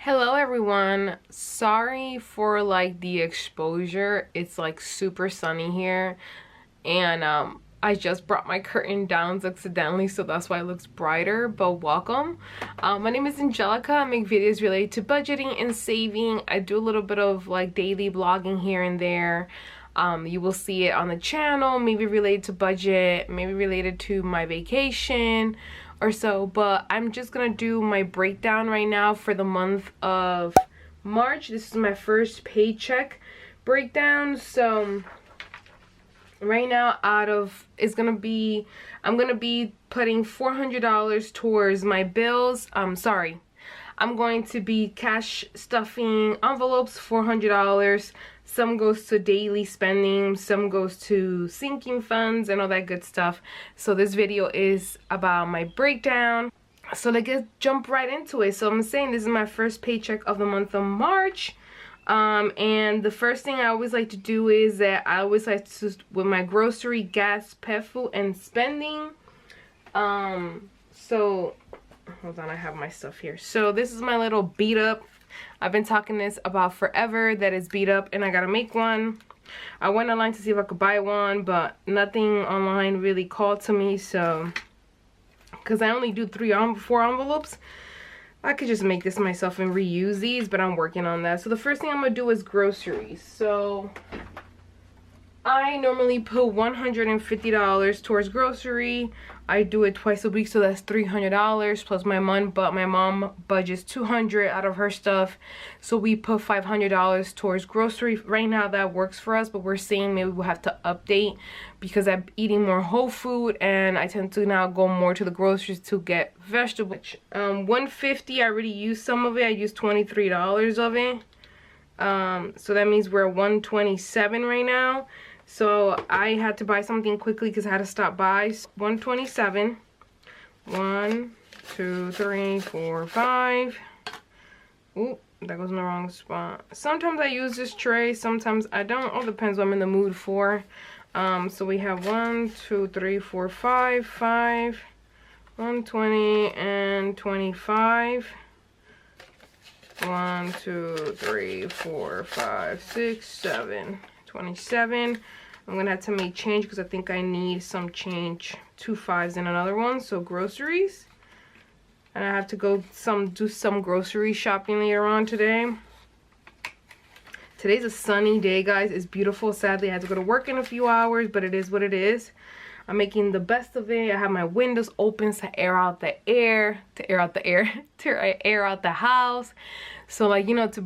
Hello everyone. Sorry for like the exposure. It's like super sunny here and I just brought my curtain down accidentally, so that's why it looks brighter, but welcome. My name is Angelica. I make videos related to budgeting and saving. I do a little bit of like daily vlogging here and there. You will see it on the channel, maybe related to budget, maybe related to my vacation or so, but I'm just gonna do my breakdown right now for the month of March. This is my first paycheck breakdown. So right now I'm gonna be putting $400 towards my bills. I'm going to be cash stuffing envelopes, $400. Some goes to daily spending, some goes to sinking funds and all that good stuff. So this video is about my breakdown. So let's jump right into it. So I'm saying this is my first paycheck of the month of March. And the first thing I always like to do is that I always like to, with my grocery, gas, pet food, and spending. So hold on, I have my stuff here. So this is my little beat up. I've been talking this about forever that is beat up and I gotta make one. I went online to see if I could buy one, but nothing online really called to me. So because I only do 4 envelopes, I could just make this myself and reuse these, but I'm working on that. So the first thing I'm gonna do is groceries. So I normally put $150 towards grocery. I do it twice a week, so that's $300 plus my mom budgets $200 out of her stuff, so we put $500 towards grocery. Right now that works for us, but we're saying maybe we'll have to update because I'm eating more whole food and I tend to now go more to the groceries to get vegetables. $150, I already used some of it. I used $23 of it. So that means we're at $127 right now. So I had to buy something quickly because I had to stop by. $127. 1, 2, 3, 4, 5. Oop, that goes in the wrong spot. Sometimes I use this tray, sometimes I don't. All depends what I'm in the mood for. So we have 1, 2, 3, 4, 5, 5, 120 and 25. 1, 2, 3, 4, 5, 6, 7. 27. I'm gonna have to make change because I think I need some change, 2 5s and another one. So groceries, and I have to go do some grocery shopping later on today. Today's a sunny day, guys. It's beautiful. Sadly, I have to go to work in a few hours, but it is what it is. I'm making the best of it. I have my windows open to air out the house. So like, you know, to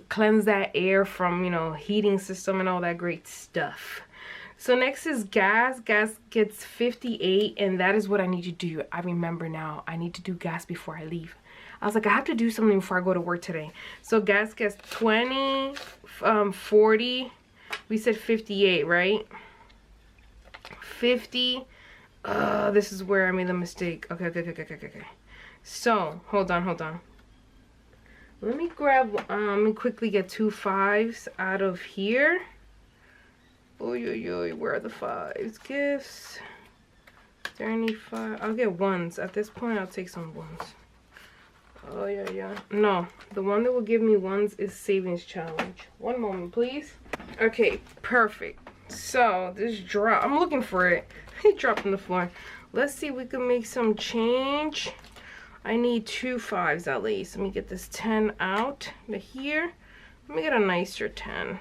cleanse that air from, you know, heating system and all that great stuff. So next is gas. Gas gets 58, and that is what I need to do. I remember now, I need to do gas before I leave. I was like, I have to do something before I go to work today. So gas gets 20, 40. We said 58, right? 50. This is where I made the mistake. Okay. So hold on. Let me grab let me quickly get 2 5s out of here. Oy, where are the 5s? Gifts. Is there any 5? I'll get 1s. At this point I'll take some 1s. Oh yeah. No, the one that will give me 1s is savings challenge. One moment, please. Okay, perfect. So this drop, I'm looking for it. It dropped on the floor. Let's see if we can make some change. I need 2 5s at least. Let me get this 10 out to here. Let me get a nicer 10.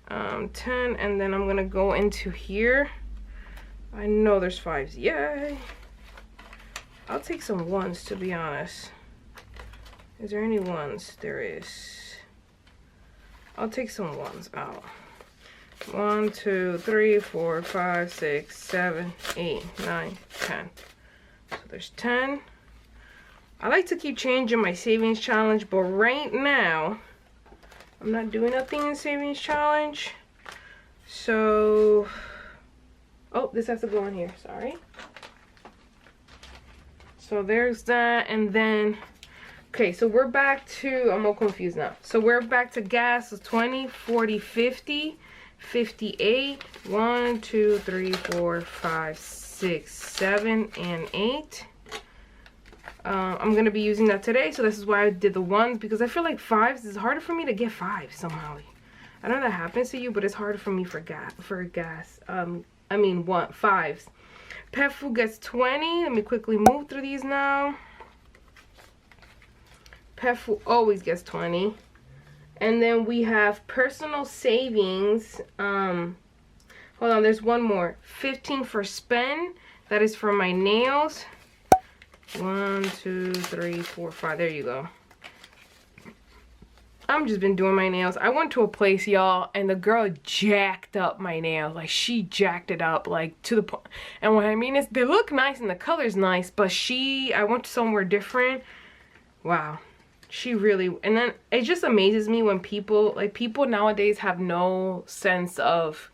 10, and then I'm gonna go into here. I know there's 5s. Yay! I'll take some 1s, to be honest. Is there any 1s? There is. I'll take some 1s out. 1, 2, 3, 4, 5, 6, 7, 8, 9, 10. So there's 10. I like to keep changing my savings challenge, but right now I'm not doing nothing in savings challenge. So, oh, this has to go in here, sorry. So there's that, and then okay, so we're back to, I'm all confused now. So we're back to gas, so 20, 40, 50, 58, 1, 2, 3, 4, 5, 6, 7, and 8. I'm gonna be using that today, so this is why I did the ones, because I feel like fives is harder for me to get fives somehow. I know that happens to you, but it's harder for me for gas. I mean fives. Pet food gets 20. Let me quickly move through these now. Pet food always gets 20. And then we have personal savings. Hold on, there's one more. 15 for spend. That is for my nails. 1, 2, 3, 4, 5. There you go. I'm just been doing my nails. I went to a place, y'all, and the girl jacked up my nails. Like, she jacked it up, like, to the point. And what I mean is, they look nice and the color's nice, but I went somewhere different. Wow. She really, and then it just amazes me when people nowadays have no sense of,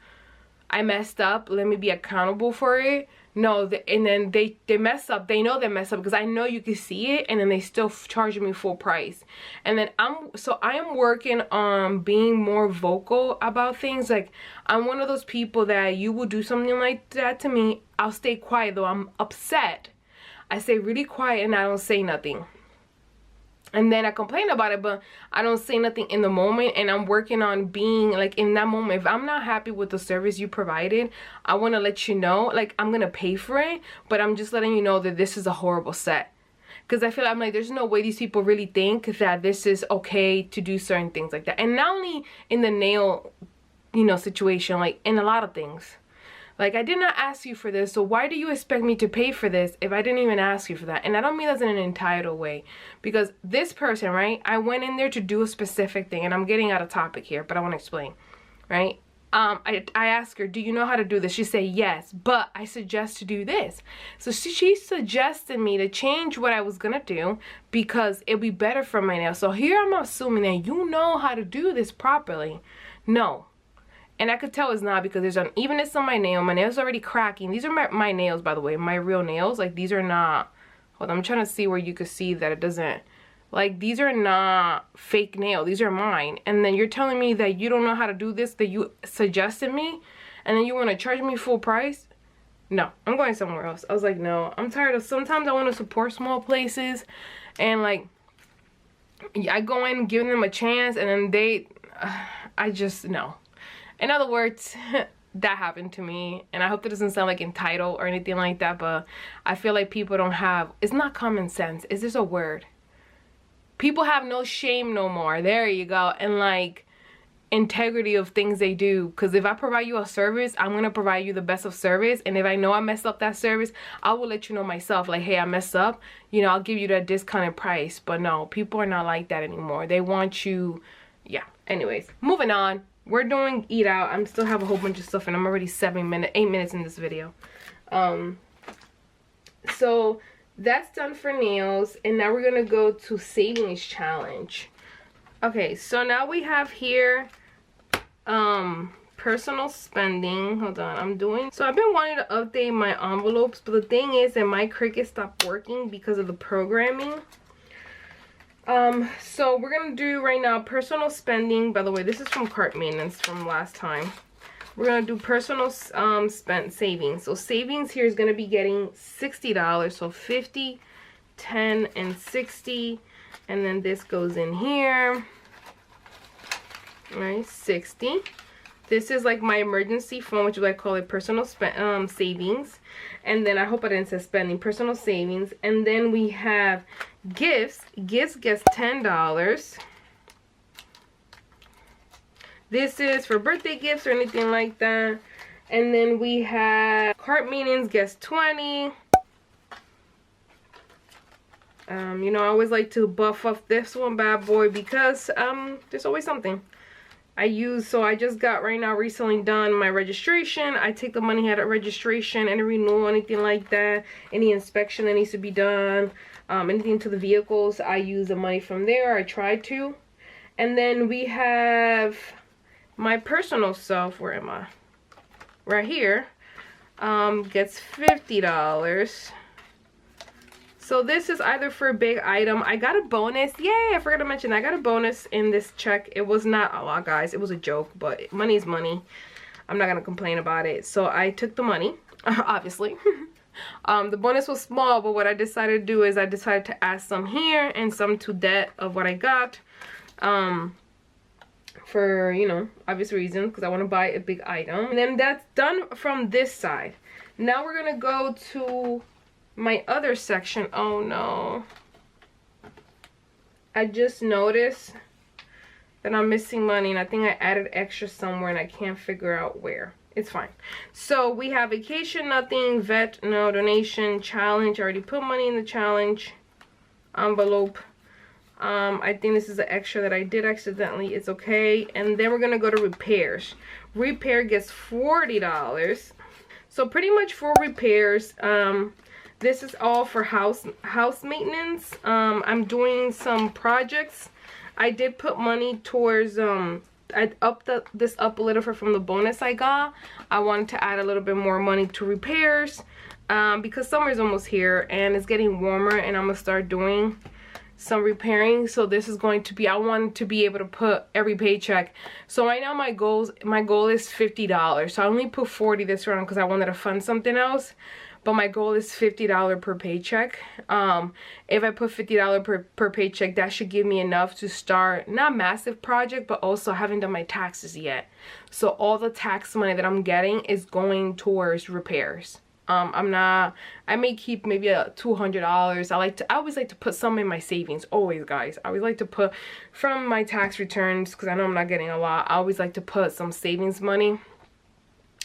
I messed up, let me be accountable for it. No, and then they mess up. They know they mess up because I know you can see it, and then they still charge me full price. And then I am working on being more vocal about things. Like, I'm one of those people that you will do something like that to me, I'll stay quiet though I'm upset. I stay really quiet and I don't say nothing. And then I complain about it, but I don't say nothing in the moment. And I'm working on being, like, in that moment, if I'm not happy with the service you provided, I want to let you know, like, I'm going to pay for it, but I'm just letting you know that this is a horrible set. Because I feel like, I'm like, there's no way these people really think that this is okay to do certain things like that. And not only in the nail, you know, situation, like, in a lot of things. Like, I did not ask you for this, so why do you expect me to pay for this if I didn't even ask you for that? And I don't mean that in an entitled way. Because this person, right, I went in there to do a specific thing, and I'm getting out of topic here, but I want to explain, right? I asked her, do you know how to do this? She said, yes, but I suggest to do this. So she suggested me to change what I was going to do because it'd be better for my nails. So here I'm assuming that you know how to do this properly. No. And I could tell it's not, because there's unevenness on my nail. My nail's already cracking. These are my nails, by the way. My real nails. Like, these are not... Hold on, I'm trying to see where you could see that it doesn't... Like, these are not fake nails. These are mine. And then you're telling me that you don't know how to do this, that you suggested me, and then you want to charge me full price? No, I'm going somewhere else. I was like, no. I'm tired of... Sometimes I want to support small places, and, like, I go in giving them a chance, and then they... I just... No. In other words, that happened to me, and I hope that doesn't sound like entitled or anything like that, but I feel like people don't have, it's not common sense, it's just a word. People have no shame no more, there you go, and like integrity of things they do, because if I provide you a service, I'm going to provide you the best of service, and if I know I messed up that service, I will let you know myself, like, hey, I messed up, you know, I'll give you that discounted price. But no, people are not like that anymore. They want you, yeah. Anyways, moving on. We're doing eat out. I still have a whole bunch of stuff, and I'm already 8 minutes in this video. So that's done for nails, and now we're gonna go to savings challenge. Okay, so now we have here personal spending. Hold on, so I've been wanting to update my envelopes, but the thing is that my Cricut stopped working because of the programming. So we're gonna do right now personal spending. By the way, this is from cart maintenance from last time. We're gonna do personal savings. So savings here is gonna be getting $60. So 50, 10, and 60, and then this goes in here. All right, 60. This is like my emergency fund, which is what I call it, personal savings. And then I hope I didn't say spending, personal savings. And then we have gifts. Gifts gets $10. This is for birthday gifts or anything like that. And then we have cart meetings gets 20. You know, I always like to buff up this one bad boy because there's always something. So I just got right now recently done my registration. I take the money out of registration, any renewal, anything like that, any inspection that needs to be done, anything to the vehicles, I use the money from there. I try to. And then we have my personal stuff. Where am I? Right here. Gets $50. So this is either for a big item. I got a bonus. Yay, I forgot to mention, I got a bonus in this check. It was not a lot, guys. It was a joke, but money is money. I'm not going to complain about it. So I took the money, obviously. The bonus was small, but what I decided to do is I decided to add some here and some to that of what I got. For, you know, obvious reasons, because I want to buy a big item. And then that's done from this side. Now we're gonna go to my other section. Oh no, I just noticed that I'm missing money, and I think I added extra somewhere and I can't figure out where. It's fine. So we have vacation, nothing, vet, no, donation, challenge. I already put money in the challenge envelope. I think this is an extra that I did accidentally. It's okay. And then we're gonna go to repairs. Repair gets $40. So pretty much for repairs, this is all for house maintenance. I'm doing some projects. I did put money towards I upped this up a little from the bonus I got. I wanted to add a little bit more money to repairs because summer's almost here and it's getting warmer, and I'm gonna start doing some repairing. So this is going to be, I want to be able to put every paycheck. So right now my goal is $50. So I only put 40 this round because I wanted to fund something else, but my goal is $50 per paycheck. If I put $50 per paycheck, that should give me enough to start, not massive project, but also haven't done my taxes yet. So all the tax money that I'm getting is going towards repairs. I may keep maybe a $200. I always like to put some in my savings. Always, guys. I always like to put from my tax returns, because I know I'm not getting a lot. I always like to put some savings money.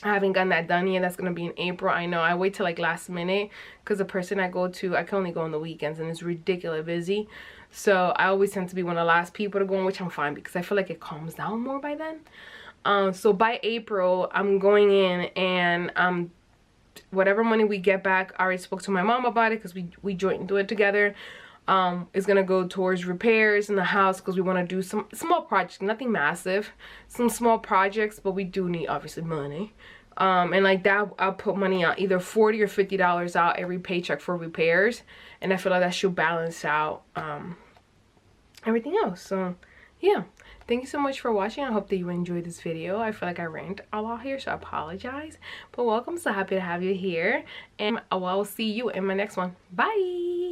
I haven't gotten that done yet. That's gonna be in April. I know. I wait till like last minute because the person I go to, I can only go on the weekends and it's ridiculously busy. So I always tend to be one of the last people to go, which I'm fine because I feel like it calms down more by then. So by April, I'm going in and whatever money we get back, I already spoke to my mom about it because we joint do it together. Is gonna go towards repairs in the house because we want to do some small projects, nothing massive, some small projects, but we do need obviously money. And like that, I'll put money on either $40 or $50 out every paycheck for repairs, and I feel like that should balance out everything else. So yeah, thank you so much for watching. I hope that you enjoyed this video. I feel like I rant a lot here, so I apologize, but welcome. So happy to have you here, and I will see you in my next one. Bye.